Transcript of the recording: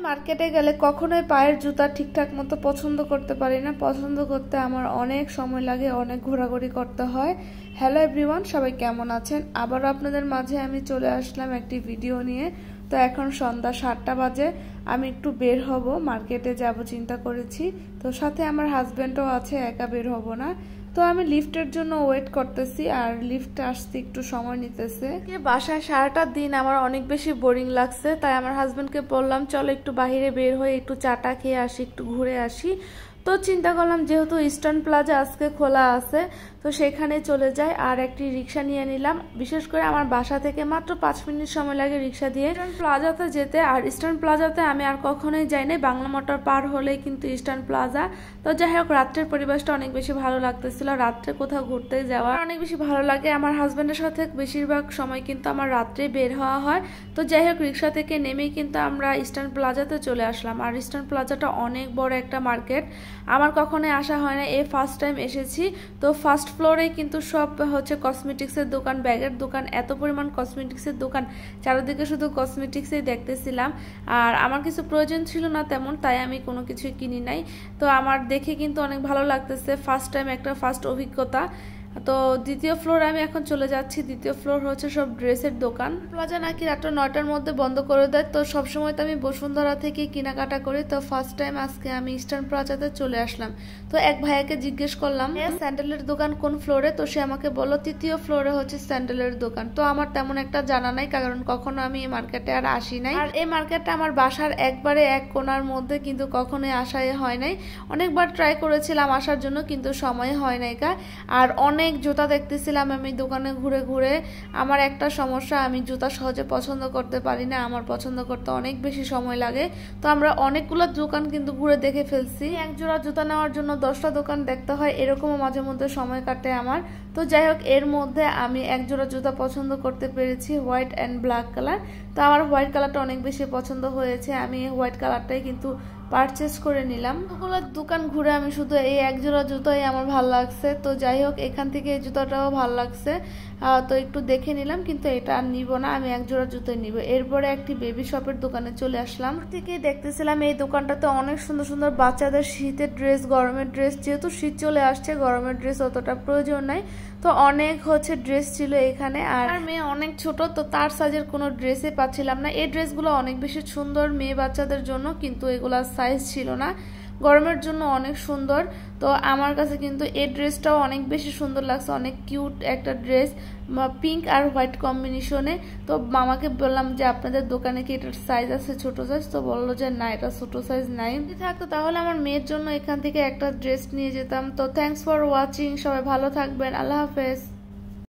মার্কেটে গেলে কখনোই পায়ের জুতা ঠিকঠাক মতো পছন্দ করতে পারি না। পছন্দ করতে আমার অনেক সময় লাগে, অনেক ঘোরাঘুরি করতে হয়। হ্যালো এভরিওয়ান, সবাই কেমন আছেন? আবারও আপনাদের মাঝে আমি চলে আসলাম একটি ভিডিও নিয়ে। তো এখন সন্ধ্যা 7টা বাজে, আমি একটু বের হব, মার্কেটে যাব চিন্তা করেছি। তো সাথে আমার হাজব্যান্ডও আছে, একা বের হব না। তো আমি লিফটের জন্য ওয়েট করতেছি, আর লিফটে আসতে একটু সময় নিতেছে। বাসায় সারাটা দিন আমার অনেক বেশি বোরিং লাগছে, তাই আমার হাজব্যান্ডকে বললাম চলো একটু বাইরে বের হয়ে একটু চাটা খেয়ে আসি, একটু ঘুরে আসি। তো চিন্তা করলাম যেহেতু ইস্টার্ন প্লাজা আজকে খোলা আছে, তো সেখানে চলে যাই। আর একটি রিক্সা নিয়ে নিলাম। বিশেষ করে আমার বাসা থেকে মাত্র 5 মিনিট সময় লাগে রিক্সা দিয়ে ইস্টার্ন প্লাজাতে যেতে। আর ইস্টার্ন প্লাজাতে আমি আর কখনোই যাই নাই, বাংলা মোটর পার হলেই কিন্তু ইস্টার্ন প্লাজা। তো যাই হোক, রাত্রের পরিবেশটা অনেক বেশি ভালো লাগতেছিল। রাত্রে কোথাও ঘুরতে যাওয়া অনেক বেশি ভালো লাগে। আমার হাজব্যান্ডের সাথে বেশিরভাগ সময় কিন্তু আমার রাত্রে বের হওয়া হয়। তো যাই হোক, রিক্সা থেকে নেমেই কিন্তু আমরা ইস্টার্ন প্লাজাতে চলে আসলাম। আর ইস্টার্ন প্লাজাটা অনেক বড় একটা মার্কেট, আমার কখনোই আসা হয় না, এই ফার্স্ট টাইম এসেছি। তো ফার্স্ট ফ্লোরে কিন্তু সব হচ্ছে কসমেটিক্সের দোকান, ব্যাগের দোকান, এত পরিমাণ কসমেটিক্সের দোকান, চারিদিকে শুধু কসমেটিক্সই দেখতেছিলাম। আর আমার কিছু প্রয়োজন ছিল না তেমন, তাই আমি কোনো কিছুই কিনি নাই। তো আমার দেখে কিন্তু অনেক ভালো লাগতেছে, ফার্স্ট টাইম একটা ফার্স্ট অভিজ্ঞতা। তো দ্বিতীয় ফ্লোরে আমি এখন চলে যাচ্ছি। দ্বিতীয় ফ্লোর হচ্ছে সব ড্রেসের দোকান। প্লাজা নাকি রাত 9টার মধ্যে বন্ধ করে দেয়, তো সবসময় তো আমি বসুন্ধরা থেকে কেনাকাটা করি। তো ফার্স্ট টাইম আজকে আমি ইস্টার্ন প্লাজাতে চলে আসলাম। তো এক ভাইয়াকে জিজ্ঞেস করলাম স্যান্ডেলের দোকান কোন ফ্লোরে, তো সে আমাকে বলল 3য় ফ্লোরে হচ্ছে স্যান্ডেলের দোকান। তো আমার তেমন একটা জানা নাই, কারণ কখনো আমি এই মার্কেটে আর আসি নাই। আর এই মার্কেটটা আমার বাসার একবারে এক কোণার মধ্যে, কিন্তু কখনোই আসাই হয় নাই। অনেকবার ট্রাই করেছিলাম আসার জন্য, কিন্তু সময় হয় নাই কা। আর অনেক জুতা দেখতেছিলাম আমি দোকানে ঘুরে ঘুরে। আমার একটা সমস্যা, আমি জুতা সহজে পছন্দ করতে পারি না, আমার পছন্দ করতে অনেক বেশি সময় লাগে। তো আমরা অনেকগুলো দোকান কিন্তু ঘুরে দেখে ফেলছি। এক জোড়া জুতা নেওয়ার জন্য 10টা দোকান দেখতে হয়, এরকমও মাঝে মধ্যে সময় কাটে আমার। তো যাই হোক, এর মধ্যে আমি এক জোড়া জুতা পছন্দ করতে পেরেছি, হোয়াইট অ্যান্ড ব্ল্যাক কালার। তো আমার হোয়াইট কালারটা অনেক বেশি পছন্দ হয়েছে, আমি এই হোয়াইট কালারটাই কিন্তু পারচেস করে নিলাম। ওগুলো দোকান ঘুরে আমি শুধু এই এক জোড়া জুতোই আমার ভালো লাগছে। তো যাই হোক, এখান থেকে এই জুতোটাও ভালো লাগছে, তো একটু দেখে নিলাম, কিন্তু এটা আর নিব না, আমি এক জোড়া জুতোই নিব। এরপরে একটি বেবি শপের দোকানে চলে আসলাম। থেকে দেখতেছিলাম এই দোকানটাতে অনেক সুন্দর সুন্দর বাচ্চাদের শীতের ড্রেস, গরমের ড্রেস। যেহেতু শীত চলে আসছে, গরমের ড্রেস অতটা প্রয়োজন নাই, তো অনেক হচ্ছে ড্রেস ছিল এখানে। আর মেয়ে অনেক ছোট, তো তার সাইজের কোনো ড্রেসই পাচ্ছিলাম না। এই ড্রেসগুলো অনেক বেশি সুন্দর মেয়ে বাচ্চাদের জন্য, কিন্তু এগুলা সাইজ ছিল না, গরমের জন্য অনেক সুন্দর। তো আমার কাছে কিন্তু এই ড্রেসটাও অনেক বেশি সুন্দর লাগছে, অনেক কিউট একটা ড্রেস, পিঙ্ক আর হোয়াইট কম্বিনেশনে। তো মামাকে বললাম যে আপনাদের দোকানে কি এটার সাইজ আছে, ছোট সাইজ? তো বললো যে না, এটা ছোট সাইজ নাই। যদি থাকতো তাহলে আমার মেয়ের জন্য এখান থেকে একটা ড্রেস নিয়ে যেতাম। তো থ্যাংকস ফর ওয়াচিং, সবাই ভালো থাকবেন, আল্লাহ হাফেজ।